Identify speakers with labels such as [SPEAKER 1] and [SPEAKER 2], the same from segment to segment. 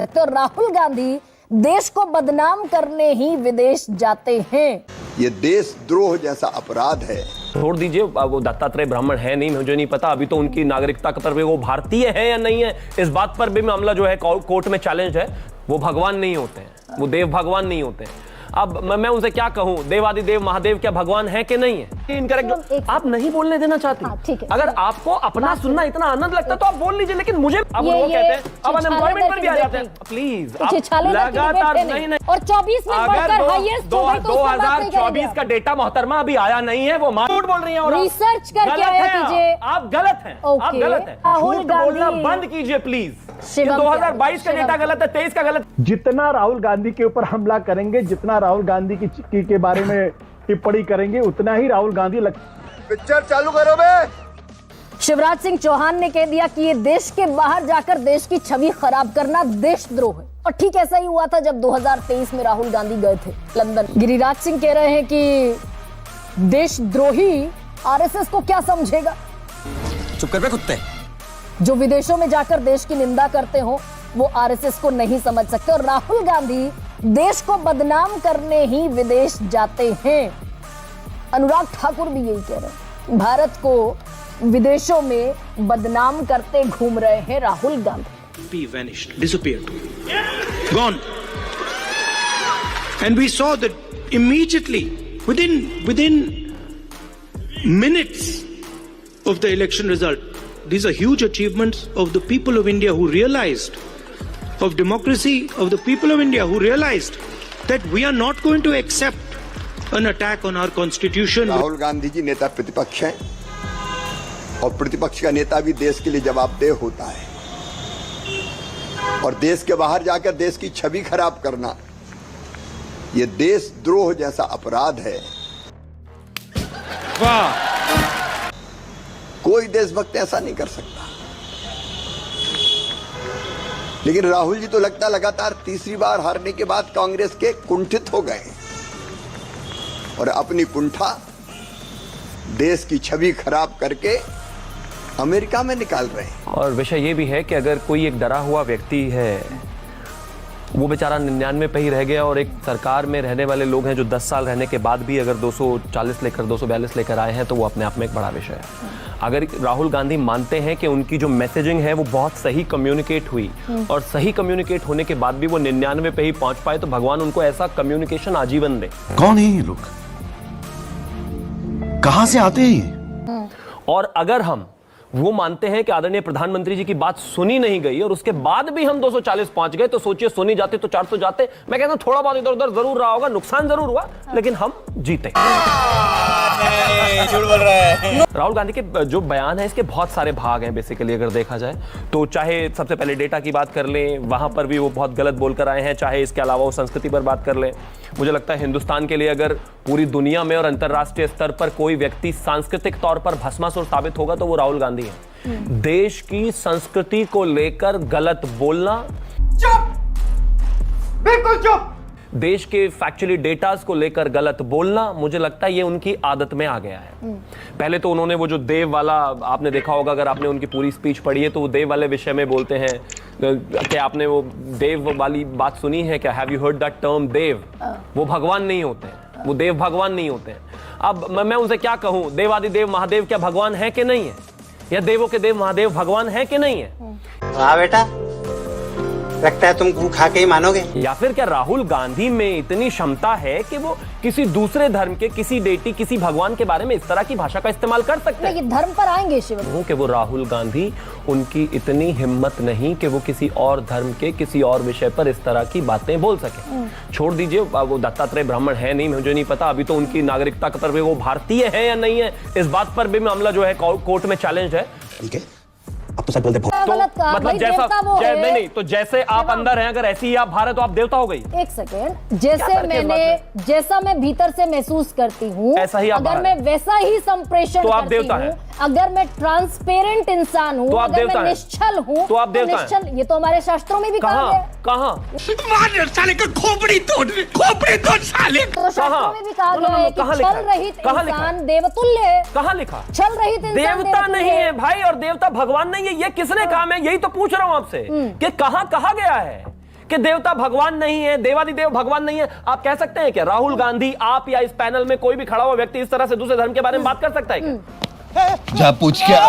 [SPEAKER 1] तो राहुल गांधी देश को बदनाम करने ही विदेश जाते हैं।
[SPEAKER 2] ये देशद्रोह जैसा अपराध है।
[SPEAKER 3] छोड़ दीजिए, वो दत्तात्रेय ब्राह्मण है नहीं, मुझे नहीं पता अभी तो उनकी नागरिकता के तरफ वो भारतीय है या नहीं है, इस बात पर भी मामला जो है कोर्ट में चैलेंज है। वो भगवान नहीं होते हैं, वो देव भगवान नहीं होते हैं। अब मैं उनसे क्या कहूं, देवादिदेव महादेव क्या भगवान है कि नहीं है? इनकरेक्ट आप नहीं बोलने देना चाहती।
[SPEAKER 1] ठीक है,
[SPEAKER 3] अगर आपको अपना सुनना इतना आनंद लगता है तो आप बोल लीजिए, लेकिन मुझे अब वो कहते हैं अब अनएम्प्लॉयमेंट पर भी आ जाते हैं। प्लीज लगातार नहीं।
[SPEAKER 1] और 24 में बढ़कर हाईएस्ट
[SPEAKER 3] 2024 का डेटा मोहतरमा अभी आया नहीं है, वो झूठ बोल रही है और
[SPEAKER 1] रिसर्च करके आया कीजिए।
[SPEAKER 3] आप गलत हैं, आप गलत हैं। झूठ बोलना बंद कीजिए प्लीज। 2022 का डेटा गलत है, 23 का गलत।
[SPEAKER 4] जितना राहुल गांधी के ऊपर हमला करेंगे, जितना राहुल गांधी के बारे में टिप्पणी करेंगे, उतना ही राहुल गांधी
[SPEAKER 2] पिक्चर चालू करो बे।
[SPEAKER 1] शिवराज सिंह चौहान ने कह दिया कि ये देश के बाहर जाकर देश की छवि खराब करना देशद्रोह है। और ठीक ऐसा ही हुआ था जब 2023 में राहुल गांधी गए थे लंदन। गिरिराज सिंह कह रहे हैं कि देशद्रोही आरएसएस को क्या समझेगा।
[SPEAKER 5] चुप कर बे कुत्ते।
[SPEAKER 1] जो विदेशों में जाकर देश की निंदा करते हो वो आरएसएस को नहीं समझ सकते। और राहुल गांधी देश को बदनाम करने ही विदेश जाते हैं। अनुराग ठाकुर भी यही कह रहे हैं, भारत को विदेशों में बदनाम करते घूम रहे हैं Rahul Gandhi.
[SPEAKER 6] Vanished, disappeared, gone, and we saw that immediately within minutes of the election result. These are huge achievements of the people of India who realized, of democracy, of the people of India who realized that we are not going to accept an attack on our constitution.
[SPEAKER 2] Rahul Gandhi ji नेता प्रतिपक्ष हैं और प्रतिपक्ष का नेता भी देश के लिए जवाबदेह होता है। और देश के बाहर जाकर देश की छवि खराब करना ये देशद्रोह जैसा अपराध है।
[SPEAKER 6] वाह!
[SPEAKER 2] कोई देशभक्त ऐसा नहीं कर सकता। लेकिन राहुल जी तो लगता लगातार तीसरी बार हारने के बाद कांग्रेस के कुंठित हो गए और अपनी कुंठा देश की छवि खराब करके अमेरिका में निकाल रहे हैं।
[SPEAKER 3] और विषय ये भी है कि अगर कोई एक डरा हुआ व्यक्ति है, वो बेचारा 99 पे ही रह गया, और एक सरकार में रहने वाले लोग हैं जो 10 साल रहने के बाद भी अगर 240 लेकर 242 लेकर आए हैं, तो वो अपने आप में एक बड़ा विषय है। अगर राहुल गांधी मानते हैं कि उनकी जो मैसेजिंग है वो बहुत सही कम्युनिकेट हुई और सही कम्युनिकेट होने के बाद भी वो 99 पे ही पहुंच पाए, तो भगवान उनको ऐसा कम्युनिकेशन आजीवन दे।
[SPEAKER 5] कौन है ये लोग, कहां से आते हैं?
[SPEAKER 3] और अगर हम वो मानते हैं कि आदरणीय प्रधानमंत्री जी की बात सुनी नहीं गई और उसके बाद भी हम 240 पहुंच गए, तो सोचिए सुनी जाते तो 400 जाते। मैं कहता हूं थोड़ा बहुत इधर उधर जरूर रहा होगा, नुकसान जरूर हुआ, लेकिन हम जीते।
[SPEAKER 5] झूठ बोल रहा है।
[SPEAKER 3] राहुल गांधी के जो बयान है इसके बहुत सारे भाग हैं बेसिकली अगर देखा जाए तो। चाहे सबसे पहले डेटा की बात कर लें, वहां पर भी वो बहुत गलत बोलकर आए हैं, चाहे इसके अलावा वो संस्कृति पर बात कर लें। मुझे लगता है हिंदुस्तान के लिए अगर पूरी दुनिया में और अंतर्राष्ट्रीय स्तर पर कोई व्यक्ति सांस्कृतिक तौर पर भस्मासुर साबित होगा तो वो राहुल गांधी है। देश की संस्कृति को लेकर गलत बोलना,
[SPEAKER 4] चुप, बिल्कुल चुप।
[SPEAKER 3] देश के फैक्चुअली डेटास को लेकर गलत बोलना, मुझे लगता है ये उनकी आदत में आ गया है। पहले तो उन्होंने वो जो देव वाला, आपने देखा होगा अगर आपने उनकी पूरी स्पीच पढ़ी है, तो वो देव वाले विषय में बोलते हैं कि आपने वो देव वाली बात सुनी है क्या? Have you heard that term dev? वो भगवान नहीं होते हैं, वो देव भगवान नहीं होते हैं। अब मैं उनसे क्या कहूं, देवादिदेव महादेव क्या भगवान है कि नहीं है, या देवों के देव महादेव भगवान है कि नहीं है?
[SPEAKER 7] हाँ बेटा, लगता है तुम खा के ही मानोगे।
[SPEAKER 3] या फिर क्या राहुल गांधी में इतनी क्षमता है कि वो किसी दूसरे धर्म के, किसी डेटी, किसी भगवान के बारे में इस तरह की भाषा का इस्तेमाल कर सकते हैं?
[SPEAKER 1] धर्म पर आएंगे शिव
[SPEAKER 3] कि वो राहुल गांधी, उनकी इतनी हिम्मत नहीं कि वो किसी और धर्म के किसी और विषय पर इस तरह की बातें बोल सके। छोड़ दीजिए, वो दत्तात्रेय ब्राह्मण है नहीं, मुझे नहीं पता अभी तो उनकी नागरिकता के तरफ वो भारतीय है या नहीं है, इस बात पर भी मामला जो है कोर्ट में चैलेंज है।
[SPEAKER 5] ठीक है, अब तो सब बोलते
[SPEAKER 3] तो मतलब जैसा नहीं, तो जैसे आप अंदर हैं, अगर ऐसी ही आप बाहर है तो आप देवता हो गई।
[SPEAKER 1] एक सेकेंड, जैसा मैं भीतर से महसूस करती हूँ,
[SPEAKER 3] ऐसा ही आप
[SPEAKER 1] अगर मैं वैसा ही संप्रेषण
[SPEAKER 3] तो आप देवता हैं।
[SPEAKER 1] अगर मैं ट्रांसपेरेंट इंसान हूँ,
[SPEAKER 3] तो आप
[SPEAKER 1] अगर
[SPEAKER 3] देवता
[SPEAKER 1] मैं निश्चल हूँ,
[SPEAKER 3] तो आप देवता हैं।
[SPEAKER 1] ये तो हमारे शास्त्रों में भी कहा गया।
[SPEAKER 3] कहाँ?
[SPEAKER 6] साले का खोपड़ी तोड़ साले।
[SPEAKER 1] तो शास्त्रों में भी कहा गया है कि छल रहित इंसान देवतुल्य है।
[SPEAKER 3] कहाँ लिखा?
[SPEAKER 1] छल रहित इंसान
[SPEAKER 3] देवता नहीं है भाई, और देवता भगवान नहीं है, ये किसने कहा? मैं यही तो पूछ रहा हूँ आपसे कि कहाँ कहा गया है कि देवता भगवान नहीं है, देवादिदेव भगवान नहीं है। आप कह सकते हैं क्या राहुल गांधी, आप या इस पैनल में कोई भी खड़ा हुआ व्यक्ति इस तरह से दूसरे धर्म के बारे में बात कर सकता है क्या?
[SPEAKER 5] जा पूछ क्या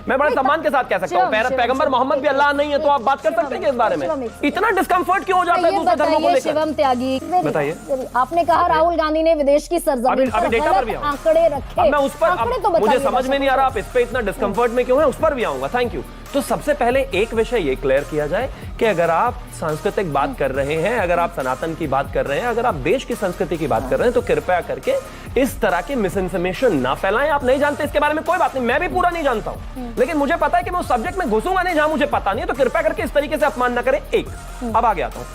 [SPEAKER 3] मैं बड़े सम्मान के साथ कह सकता हूँ, पैगंबर मोहम्मद भी अल्लाह नहीं है, तो आप बात कर सकते हैं इस बारे में? इतना डिस्कम्फर्ट क्यों हो जाता है दूसरे धर्मों को लेकर?
[SPEAKER 1] शिवम त्यागी,
[SPEAKER 3] बताइए।
[SPEAKER 1] आपने कहा राहुल गांधी ने विदेश की सरजमीन पर गलत आंकड़े रखे।
[SPEAKER 3] अब मैं उस पर, मुझे समझ में नहीं आ रहा आप इस पे इतना डिस्कम्फर्ट में क्यों है, उस पर भी आऊंगा। Thank you. तो सबसे पहले एक विषय ये क्लियर किया जाए कि अगर आप सांस्कृतिक बात कर रहे हैं, अगर आप सनातन की बात कर रहे हैं, अगर आप देश की संस्कृति की बात कर रहे हैं, तो कृपया करके इस तरह की मिस इन्फॉर्मेशन ना फैलाएं। आप नहीं जानते इसके बारे में, कोई बात नहीं, मैं भी पूरा नहीं जानता हूं, लेकिन मुझे पता है कि मैं उस सब्जेक्ट में घुसूंगा नहीं जहां मुझे पता नहीं है, तो कृपया करके इस तरीके से अपमान ना करें। एक, अब आगे आता हूं।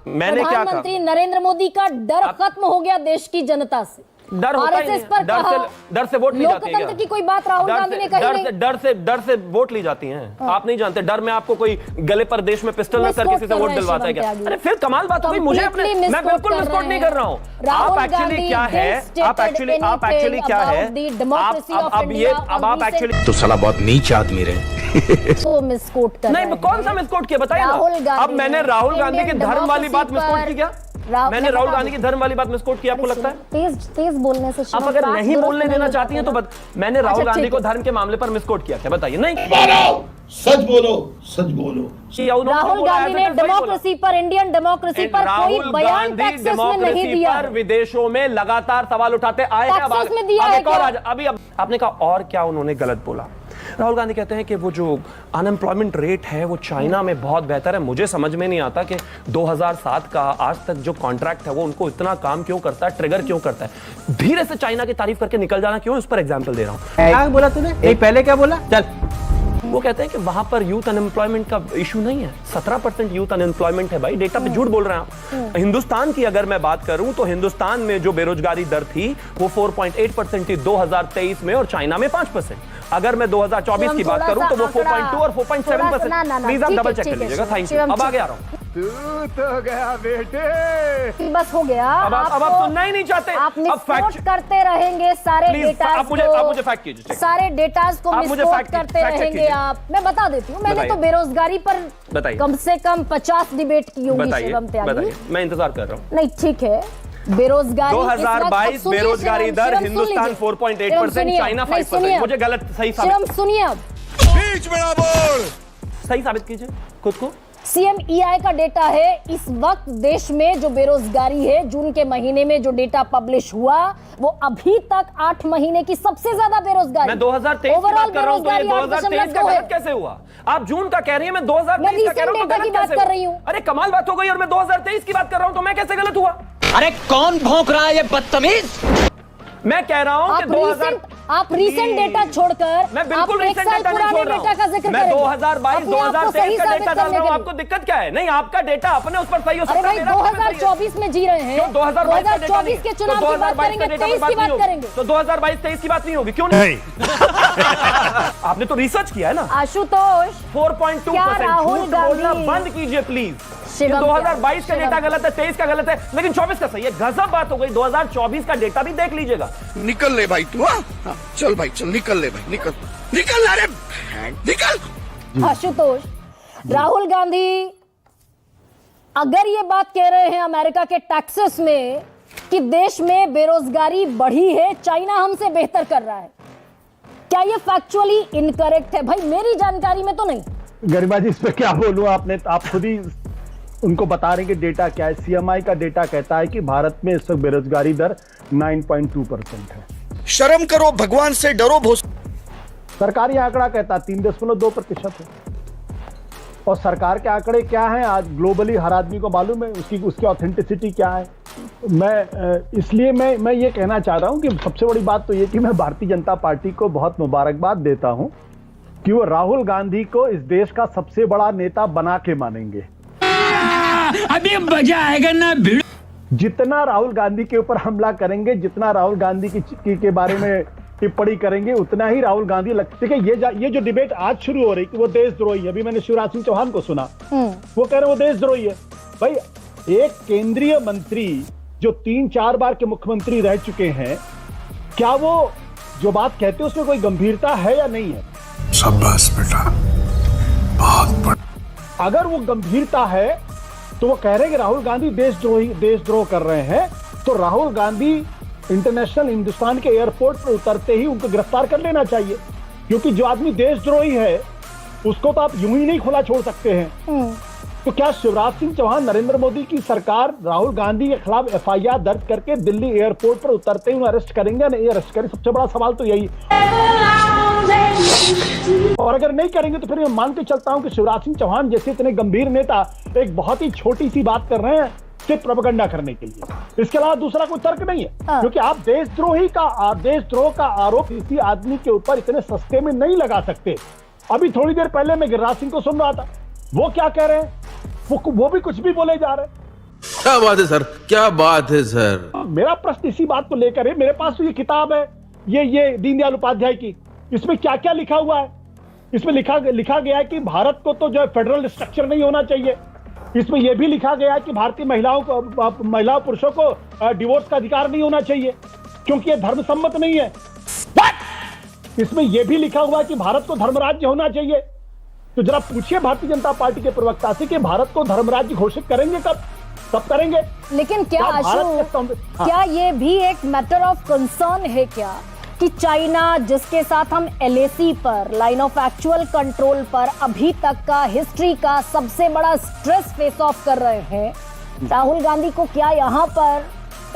[SPEAKER 3] मैंने क्या कहा?
[SPEAKER 1] प्रधानमंत्री नरेंद्र मोदी का डर खत्म हो गया देश की जनता से।
[SPEAKER 3] डर होता ही नहीं, डर से वोट ली जाती है।
[SPEAKER 1] लोकतंत्र की कोई बात राहुल गांधी ने कही नहीं।
[SPEAKER 3] डर से वोट ली जाती हैं। आप नहीं जानते, डर में आपको कोई गले पर देश में पिस्टल रखकर किसी से वोट दिलवाता है क्या? अरे फिर कमाल बात हो गई। मुझे अपने, मैं बिल्कुल मिसकोट नहीं कर रहा हूँ। आप एक्चुअली क्या है, आप एक्चुअली क्या है, अब आप एक्चुअली
[SPEAKER 5] तो साला बहुत नीच आदमी रहे।
[SPEAKER 1] तो मिसकोट कर
[SPEAKER 3] नहीं, कौन सा मिसकोट किया बताइए ना। अब मैंने राहुल गांधी की धर्म वाली बात मिसकोट की क्या? मैंने राहुल गांधी की धर्म वाली बात मिसकोट की, आपको लगता है?
[SPEAKER 1] तेज बोलने से
[SPEAKER 3] आप अगर नहीं बोलने देना चाहती हैं तो मैंने राहुल गांधी को धर्म के मामले पर मिसकोट किया क्या? बताइए। नहीं,
[SPEAKER 8] सच बोलो, सच बोलो।
[SPEAKER 1] राहुल गांधी ने डेमोक्रेसी पर, इंडियन डेमोक्रेसी पर कोई बयान टेक्सास में नहीं दिया।
[SPEAKER 3] विदेशों में लगातार सवाल उठाते आए हैं।
[SPEAKER 1] टेक्सास में दिया है क्या?
[SPEAKER 3] अभी आपने कहा और क्या उन्होंने गलत बोला? राहुल गांधी कहते हैं कि वो जो अनएम्प्लॉयमेंट रेट है वो चाइना में बहुत बेहतर है। मुझे समझ में नहीं आता कि 2007 का आज तक जो कॉन्ट्रैक्ट है वो उनको इतना काम क्यों करता है, ट्रिगर क्यों करता है? धीरे से चाइना की तारीफ करके निकल जाना क्यों? उस पर एग्जांपल दे रहा हूं।
[SPEAKER 7] क्या बोला तूने? एक पहले क्या बोला? चल।
[SPEAKER 3] वो कहते हैं कि वहां पर यूथ अनएम्प्लॉयमेंट का इशू नहीं है। 17% यूथ अनएम्प्लॉयमेंट है। भाई डेटा पे झूठ बोल रहे हैं आप। हिंदुस्तान की अगर मैं बात करूं तो हिंदुस्तान में जो बेरोजगारी दर थी वो 4.8% थी 2023 में, और चाइना में 5%। अगर मैं 2024 की बात करूं तो वो 4.2 और 4.7%। प्लीज आप डबल चेक कर लीजिएगा। Thank you. अब आगे आ रहा हूं।
[SPEAKER 4] तू तो गया बेटे,
[SPEAKER 1] बस हो गया।
[SPEAKER 3] अब आप सुनना ही नहीं चाहते।
[SPEAKER 1] आप मिसकोट करते रहेंगे सारे डेटा।
[SPEAKER 3] आप मुझे फैक्ट कीजिए।
[SPEAKER 1] सारे डेटाज को मिसकोट करते रहेंगे आप। मैं बता देती हूँ, मैंने तो बेरोजगारी पर कम से कम 50 डिबेट की होगी शिवम त्यागी।
[SPEAKER 3] मैं इंतजार कर रहा हूँ।
[SPEAKER 1] नहीं ठीक है, बेरोजगारी
[SPEAKER 3] 2022 बेरोजगारी दर हिंदुस्तान 4.8%, चाइना 5%। मुझे गलत सही साबित,
[SPEAKER 1] सुनिए अब
[SPEAKER 5] बीच में ना बोल,
[SPEAKER 3] सही साबित कीजिए खुद को।
[SPEAKER 1] CMEI का डेटा है इस वक्त देश में जो बेरोजगारी है, जून के महीने में जो डेटा पब्लिश हुआ वो अभी तक 8 महीने की सबसे ज्यादा बेरोजगारी।
[SPEAKER 3] मैं 2023 की बात कर रहा हूं, तो ये 2023 का गलत कैसे हुआ? आप जून का कह रही हैं, मैं 2023 का कह रहा हूं, तो गलत कैसे
[SPEAKER 1] कर रही हूं?
[SPEAKER 3] अरे कमाल बात हो गई, और मैं 2023 की बात कर रहा हूं, तो मैं कैसे गलत हुआ?
[SPEAKER 9] अरे कौन भौंक रहा है ये बदतमीज?
[SPEAKER 3] मैं कह रहा हूं कि
[SPEAKER 1] आप रीसेंट डेटा छोड़कर,
[SPEAKER 3] मैं बिल्कुल रीसेंट डेटा नहीं छोड़ रहा हूं। मैं 2022 2023 का डेटा डाल रहा हूं। आपको दिक्कत क्या है? नहीं, आपका डेटा अपने उस पर सही हो सकता है।
[SPEAKER 1] अरे भाई 2024 में जी रहे हैं। 2024 के चुनाव की बात करेंगे, 23 की बात करेंगे।
[SPEAKER 3] तो 2022-23 की बात नहीं होगी, क्यों नहीं? आपने तो रिसर्च किया है ना।
[SPEAKER 1] आशुतोष
[SPEAKER 3] 4.2%। झूठ बोलना बंद कीजिए प्लीज। 2022 का डेटा गलत है, 23 का गलत है, लेकिन 24 का सही है। गजब बात हो गई। 2024 का डेटा भी देख लीजिएगा।
[SPEAKER 5] निकल ले भाई तू। चल भाई चल, निकल ले भाई, निकल निकल, अरे निकल।
[SPEAKER 1] आशुतोष, राहुल गांधी अगर ये बात कह रहे हैं अमेरिका के टेक्सास में कि देश में बेरोजगारी बढ़ी है, चाइना हमसे बेहतर कर रहा है, क्या ये फैक्चुअली इनकरेक्ट है? भाई मेरी जानकारी में तो नहीं।
[SPEAKER 4] गरिमा जी, इस पे क्या बोलूं? आप खुद ही उनको बता रहे हैं कि डेटा क्या है। CMI का डेटा कहता है कि भारत में इस वक्त बेरोजगारी दर 9.2% है।
[SPEAKER 5] शर्म करो, भगवान से डरो। भोस
[SPEAKER 4] सरकारी आंकड़ा कहता 3.2% है। और सरकार के आंकड़े क्या हैं आज ग्लोबली हर आदमी को मालूम है, उसकी ऑथेंटिसिटी क्या है। इसलिए मैं ये कहना चाह रहा हूं कि सबसे बड़ी बात तो ये कि मैं भारतीय जनता पार्टी को बहुत मुबारकबाद देता हूं कि वो राहुल गांधी को इस देश का सबसे बड़ा नेता बना के मानेंगे।
[SPEAKER 9] अभी मजा आएगा ना भिड़।
[SPEAKER 4] जितना राहुल गांधी के ऊपर हमला करेंगे, जितना राहुल गांधी के बारे में टिप्पणी करेंगे, उतना ही राहुल गांधी देखिए ये जो डिबेट आज शुरू हो रही कि वो देशद्रोही है। अभी मैंने शिवराज सिंह चौहान को सुना, वो कह रहे वो देशद्रोही है। भाई एक केंद्रीय मंत्री जो 3-4 बार के मुख्यमंत्री रह चुके हैं, क्या वो जो बात कहते हैं उसमें कोई गंभीरता है या नहीं है?
[SPEAKER 8] शाबाश बेटा, बहुत
[SPEAKER 4] अगर वो गंभीरता है तो वो कह रहे हैं कि राहुल गांधी देशद्रोह कर रहे हैं, तो राहुल गांधी इंटरनेशनल हिंदुस्तान के एयरपोर्ट पर उतरते ही उनको गिरफ्तार कर लेना चाहिए, क्योंकि जो आदमी देशद्रोही है उसको तो आप यूं ही नहीं खुला छोड़ सकते हैं। तो क्या शिवराज सिंह चौहान, नरेंद्र मोदी की सरकार राहुल गांधी के खिलाफ एफआईआर दर्ज करके दिल्ली एयरपोर्ट पर उतरते ही अरेस्ट करेंगे? नहीं अरेस्ट करेंगे? सबसे बड़ा सवाल तो यही। और अगर नहीं करेंगे तो फिर मैं मान के चलता हूं कि शिवराज सिंह चौहान जैसे इतने गंभीर नेता एक बहुत ही छोटी सी बात कर रहे हैं सिर्फ प्रोपेगेंडा करने के लिए। इसके अलावा दूसरा कोई तर्क नहीं है, क्योंकि आप देशद्रोह का आरोप किसी आदमी के ऊपर इतने सस्ते में नहीं लगा सकते। अभी थोड़ी देर पहले मैं गिरिराज सिंह को सुन रहा था, वो क्या कह रहे हैं, वो भी कुछ भी बोले जा रहे हैं।
[SPEAKER 10] क्या बात है सर, क्या बात है सर।
[SPEAKER 4] मेरा प्रश्न इसी बात को लेकर है, मेरे पास तो ये किताब है, ये दीनदयाल उपाध्याय की, इसमें क्या क्या लिखा हुआ है। इसमें लिखा गया है कि भारत को तो जो है फेडरल स्ट्रक्चर नहीं होना चाहिए। इसमें यह भी लिखा गया है कि भारतीय महिलाओं पुरुषों को डिवोर्स का अधिकार नहीं होना चाहिए क्योंकि यह धर्म सम्मत नहीं है। इसमें यह भी लिखा हुआ है कि भारत को धर्मराज्य होना चाहिए। तो जरा पूछिए भारतीय जनता पार्टी के प्रवक्ता से कि भारत को धर्मराज्य घोषित करेंगे कब करेंगे?
[SPEAKER 1] लेकिन क्या आशु, क्या ये भी एक मैटर ऑफ कंसर्न है क्या कि चाइना, जिसके साथ हम LAC पर, लाइन ऑफ एक्चुअल कंट्रोल पर अभी तक का हिस्ट्री का सबसे बड़ा स्ट्रेस फेस ऑफ कर रहे हैं, राहुल गांधी को क्या यहाँ पर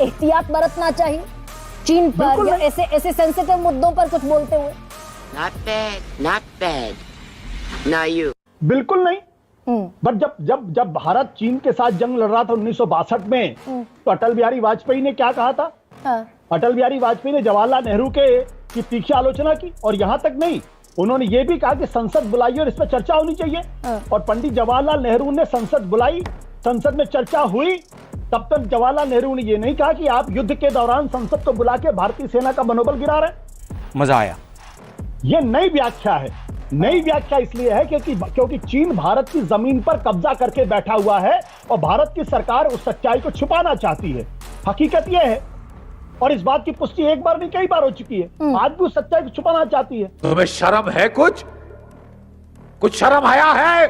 [SPEAKER 1] एहतियात बरतना चाहिए चीन पर या ऐसे सेंसिटिव मुद्दों पर कुछ बोलते हुए?
[SPEAKER 11] Not bad. Now you.
[SPEAKER 4] बिल्कुल नहीं। बट जब भारत चीन के साथ जंग लड़ रहा था 1962 में, तो अटल बिहारी वाजपेयी ने क्या कहा था? अटल बिहारी वाजपेयी ने जवाहरलाल नेहरू की तीखी आलोचना की, और यहां तक नहीं, उन्होंने ये भी कहा कि संसद बुलाई और इस पर चर्चा होनी चाहिए। और पंडित जवाहरलाल नेहरू ने संसद बुलाई, संसद में चर्चा हुई। तब तक जवाहरलाल नेहरू ने ये नहीं कहा कि आप युद्ध के दौरान संसद को बुला के भारतीय सेना का मनोबल गिरा रहे।
[SPEAKER 10] मजा आया।
[SPEAKER 4] ये नई व्याख्या है। नई व्याख्या इसलिए है क्योंकि चीन भारत की जमीन पर कब्जा करके बैठा हुआ है और भारत की सरकार उस सच्चाई को छुपाना चाहती है। हकीकत यह है, और इस बात की पुष्टि एक बार नहीं कई बार हो चुकी है, आज भी उस सच्चाई को छुपाना चाहती है।
[SPEAKER 5] तुम्हें शर्म है? कुछ शर्म आया है?